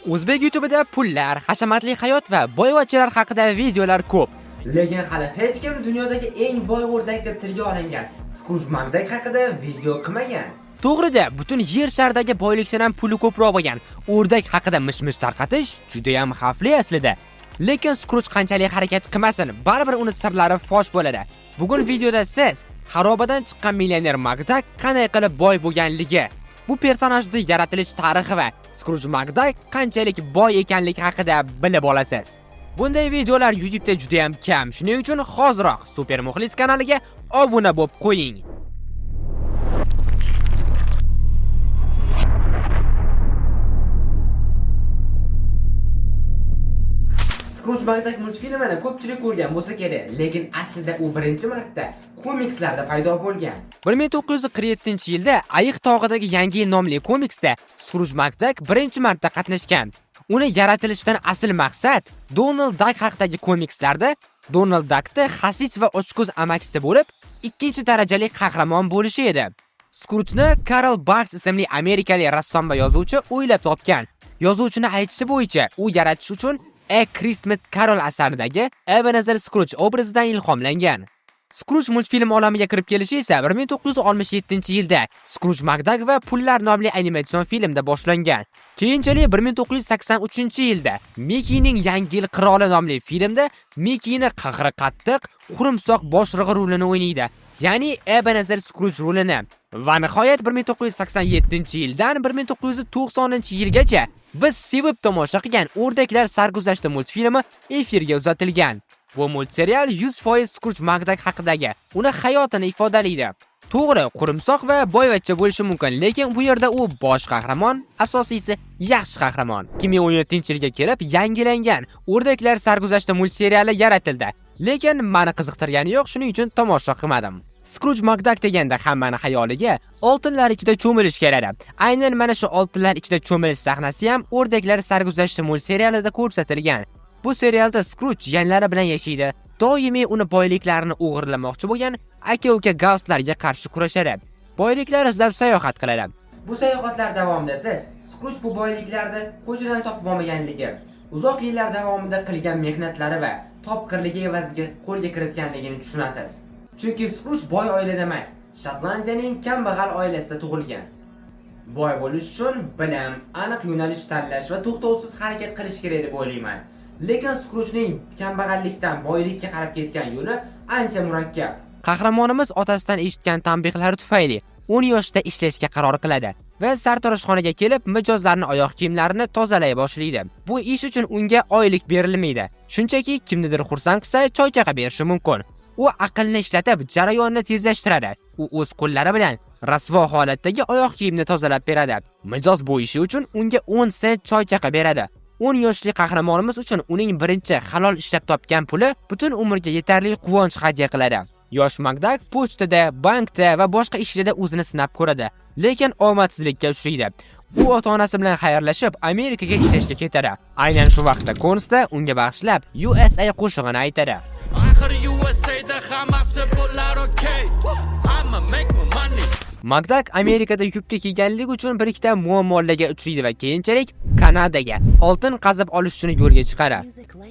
O'zbek YouTube'ida pullar, hashamatli hayot va boyvachchalar haqida videolar ko'p. Lekin hali hech kim dunyodagi eng boy o'rdak deb tilga olingan Skruj Makdak haqida video qilmagan. To'g'rida, butun yer sharidagi boylikdan ham puli ko'proq bo'lgan o'rdak haqida mish-mish tarqatish juda ham xavfli aslida. Lekin Skruj qanchalik harakat qilmasin, baribir uni sirlari fosh bo'ladi. Bugun videoda siz xarobadan chiqqan millioner Makdak qanday qilib boy bo'lganligi, bu personajning yaratilish tarixi va Skruj Makdak qanchalik boy ekanligi haqida bilib olasiz. Bunday videolar YouTube'da juda ham kam. Shuning uchun hoziroq Super Muxlis kanaliga obuna bo'lib qo'ying. Skruj Makdak multfilmini ko'pchilik ko'rgan bo'lsa kerak, lekin aslida u birinchi marta komikslarda paydo bo'lgan. 1947-yilda Ayiq tog'idagi Yangi yil nomli komiksda Skruj Makdak birinchi marta qatnashgan. Uni yaratilishidan asl maqsad Donald Duck haqidagi komikslarda Donald Duckni xasis va ochko'z amakisi bo'lib, ikkinchi darajali qahramon bo'lishi edi. Skrujni Karl Barks ismli amerikalik rassom va yozuvchi o'ylab topgan. Yozuvchining aytishi bo'yicha, u yaratish uchun A Christmas Carol asaridagi Ebenezer Scrooge obrazidan ilhomlangan. Skruj multfilm olamiga kirib kelishi esa 1967-yilda Skruj Makdak va Pullar nomli animatsion filmda boshlangan. Keyinchalik 1983-yilda Mickeyning Yangi yil qiroli nomli filmda Mickeyni qahri qattiq, qurumsoq boshlig'i rolini o'ynaydi, ya'ni Ebenezer Scrooge rolini. Va nihoyat 1987-yildan 1990-yilgacha biz sevib tomosha qilgan O'rdaklar sarguzashti multfilmi efirga uzatilgan. Bu multserial 100% Skruj Makdak haqidagi uni hayotini ifodalaydi. To'g'ri, qurumsoq va boyvachcha bo'lishi mumkin, lekin bu yerda u bosh qahramon, asosiysi yaxshi qahramon. 2017-yilga kelib yangilangan O'rdaklar sarguzashti multseriali yaratildi. Lekin meni qiziqtirgani yo'q, shuning uchun tomosha qilmadim. Skruj Makdak deganda hammani xayoliga oltinlar ichida cho'milish keladi. Aynan mana shu oltinlar ichida cho'milish sahnasi ham O'rdaklar sarguzashti multserialida ko'rsatilgan. Bu serialda Skruj jiyanlari bilan yashaydi. Doimiy uni boyliklarini o'g'irlamoqchi bo'lgan aka-uka Gausslarga qarshi kurashadi. Boyliklar izlab sayohat qiladi. Bu sayohatlar davomida siz Skruj bu boyliklarni ko'chadan topib olmaganligi, uzoq yillar davomida qilgan mehnatlari va topqirligi evaziga qo'lga kiritganligini tushunasiz. Chunki Skruj boy oilada emas, Shotlandiyaning kambag'al oilasida tug'ilgan. Boy bo'lish uchun bilim, aniq yo'nalish tanlash va to'xtovsiz harakat qilish kerak deb o'ylayman. Lekin Skrujning kambag'allikdan boylikka qarab ketgan yo'li ancha murakkab. Qahramonimiz otasidan eshitgan tanbehlari tufayli 10 yoshda ishlashga qaror qiladi va sartaroshxonaga kelib mijozlarning oyoq kiyimlarini tozalay boshlaydi. Bu ish uchun unga oylik berilmaydi. Shunchaki kimnidir xursand qilsa choy-chaqa berishi mumkin. U aqlni ishlatib jarayonni tezlashtiradi. U o'z qo'llari bilan rasvo holatdagi oyoq kiyimni tozalab beradi. Mijoz bu ishi uchun unga 10 sent choy-chaqa beradi. 10 yoshli qahramonimiz uchun uning birinchi halol ishlab topgan puli butun umrga yetarli quvonch hadya qiladi. Yosh Makdak pochtada, bankda va boshqa ishlarda o'zini sinab ko'radi, lekin omadsizlikka uchraydi. U ota-onasi bilan xayrlashib, Amerikaga ishlashga ketadi. Aynan shu vaqtda Konsda unga bag'ishlab USA qo'shig'ini aytadi. Makdak Amerikada yubka kiyganligi uchun bir ikkita muammolarga uchraydi va keyinchalik Kanadaga oltin qazib olish uchun yo'lga chiqadi.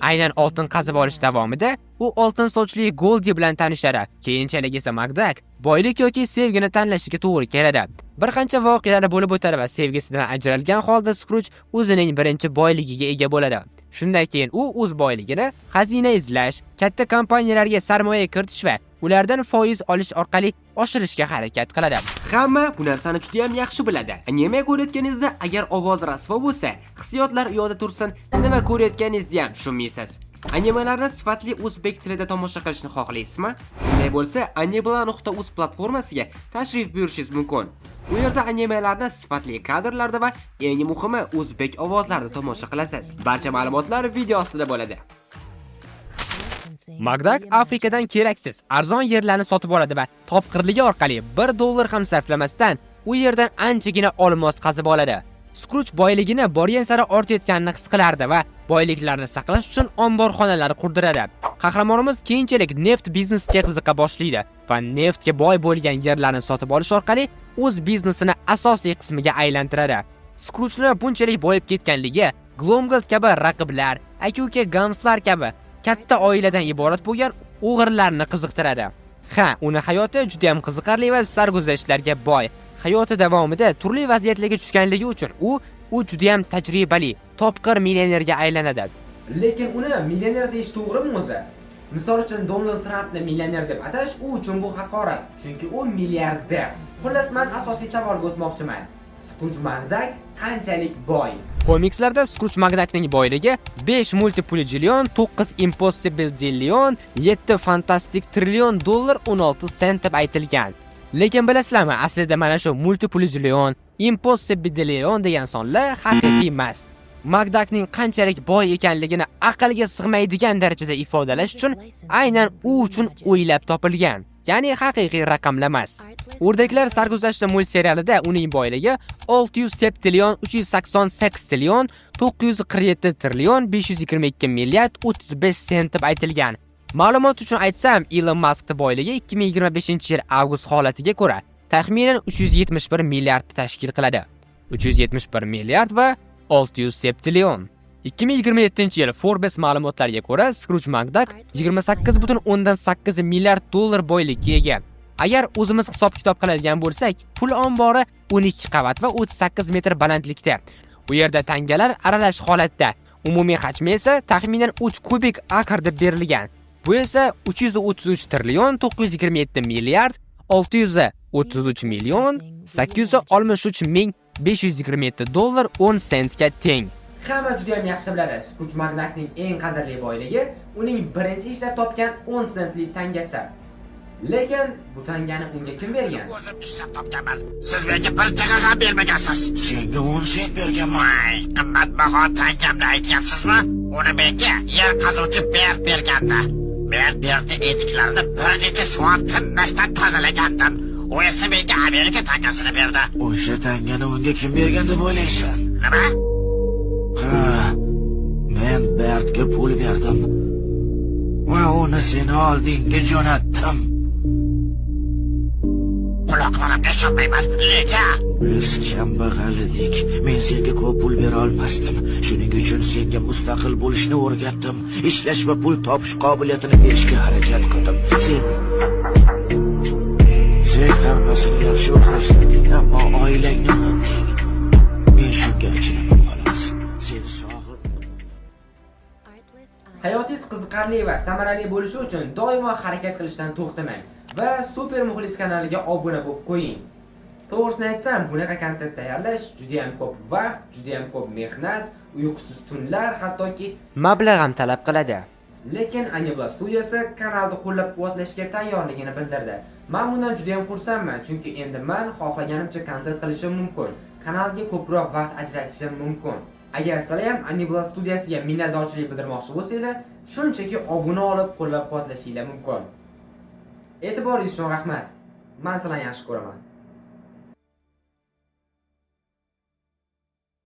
Aynan oltin qazib olish davomida u oltin sochli Goldi bilan tanishadi. Keyinchalik esa Makdak boylik yoki sevgini tanlashiga to'g'ri keladi. Bir qancha voqealar bo'lib o'tadi va sevgisidan ajralgan holda Skruj o'zining birinchi boyligiga ega bo'ladi. Shundan keyin u o'z boyligini xazina izlash, katta kompaniyalarga sarmoya kiritish va ulardan foiz olish orqali oshirishga harakat qiladi. Hamma bu narsani juda ham yaxshi biladi. Anime ko'rayotganingizda agar ovoz rasvo bo'lsa, hissiyotlar u yoqda tursin, nima ko'rayotganingizni ham tushunmaysiz. Animelarni sifatli o'zbek tilida tomosha qilishni xohlaysizmi? Unday bo'lsa, anibla.uz platformasiga tashrif buyurishingiz mumkin. Bu yerda animelarni sifatli kadrlarda va eng muhimi o'zbek ovozlarida tomosha qilasiz. Barcha ma'lumotlar video ostida bo'ladi. Makdak Afrikadan keraksiz, arzon yerlarni sotib oladi va topqirligi orqali $1 ham sarflamasdan u yerdan anchagina olmos qazib oladi. Skruj boyligini borgan sari ortayotganini his qilardi va boyliklarni saqlash uchun omborxonalar qurdiradi. Qahramonimiz keyinchalik neft biznesiga qiziqa boshlaydi va neftga boy bo'lgan yerlarni sotib olish orqali o'z biznesini asosiy qismiga aylantiradi. Skrujlar bunchalik boyib ketganligi Glomgold kabi raqiblar, aka-uka Gamslar kabi katta oiladan iborat bo'lgan o'g'irlarni qiziqtiradi. Ha, uni hayoti juda ham qiziqarli va sarguzashtlarga boy. Hayoti davomida turli vaziyatlarga tushganligi uchun u juda ham tajribali, topqir millionerga aylanadi. Lekin uni millioner deyish to'g'rimi o'zi? Misol uchun Donald Trumpni millioner deb atash u uchun bu haqorat, chunki u milliarder. Xullas, men asosiy savolga o'tmoqchiman. Skruj Makdak qanchalik boy? Komikslarda Skruj Makdakning boyligi 5 multipulejillion, 9 impossible dillion, 7 fantastik trillion dollar 16 sent deb aytilgan. Lekin bilasizlarmi, aslida mana shu multipulejillion, impossible dillion degan sonlar haqiqiy emas. Makdakning qanchalik boy ekanligini aqlga sig'maydigan darajada ifodalash uchun aynan u uchun o'ylab topilgan. Ya'ni haqiqiy raqamlar emas. O'rdaklar sarguzashti multserialida uning boyligi 607 trillion 388 trillion 947 trillion 522 milliard 35 sent deb aytilgan. Ma'lumot uchun aytsam, Elon Muskning boyligi 2025-yil avgust holatiga ko'ra taxminan 371 milliard tashkil qiladi. 371 milliard va 607 trillion. 2027-yil Forbes ma'lumotlariga ko'ra Skruj Makdak 28,8 milliard dollar boylikka ega. Agar o'zimiz hisob-kitob qiladigan bo'lsak, pul ombori 12 qavat va 38 metr balandlikda. Bu yerda tangalar aralash holatda. Umumiy hajmi esa taxminan 3 kubik akr deb berilgan. Bu esa 333 trillion 927 milliard 633 million 863 ming 527 dollar 10 sentga teng. Hamma juda ham yaxshi biladi, Skruj Makdakning eng qadrli boyligi uning birinchi ishlab topgan 10 sentlik tangasi. Lekin bu tangani unga kim bergan? O'zim ishlab topganman. Siz menga bir tanga ham bermagansiz. Senga 10 sent berganman. Qimmatbaho tangamni aytyapsizmi? Uni menga yer qazuvchi Bert bergandi. Men Bertning etiklarini bir necha soat tinmasdan tozalagandim. U esa menga Amerika tangasini berdi. O'sha tangani unga kim bergan deb o'ylaysan? Nima? Ha, men Bertga pul berdim. Va uni seni oldingga jo'natdim. Quloqlarimga ishonmayman. Nega? Biz kambag'al edik. Men senga ko'p pul bera olmasdim. Shuning uchun senga mustaqil bo'lishni o'rgatdim. Ishlash va pul topish qobiliyatini berishga harakat qildim. Sen hammasini yaxshi o'zlashtirding, ammo oilangni unutding. Men shunga achinamam xolos. Seni sog'indim. Hayotingiz qiziqarli va samarali bo'lishi uchun doimo harakat qilishdan to'xtamang va Super Muxlis kanaliga obuna bo'lib qo'ying. To'g'risini aytsam, bunaqa kontent tayyorlash juda ham ko'p vaqt, juda ham ko'p mehnat, uyqusiz tunlar, hattoki Mablag' ham talab qiladi. Lekin Anibla studiyasi kanalni qo'llab-quvvatlashga tayyorligini bildirdi. Men bundan juda ham xursandman, chunki endi men xohlaganimcha kontent qilishim mumkin. Kanalga ko'proq vaqt ajratishim mumkin. Agar sizlar ham Anibla studiyasiga minnatdorchilik bildirmoqchi bo'lsanglar, shunchaki obuna olib qo'llab-quvvatlashinglar mumkin. E'tiboringiz uchun rahmat. Men sizlarni yaxshi ko'raman.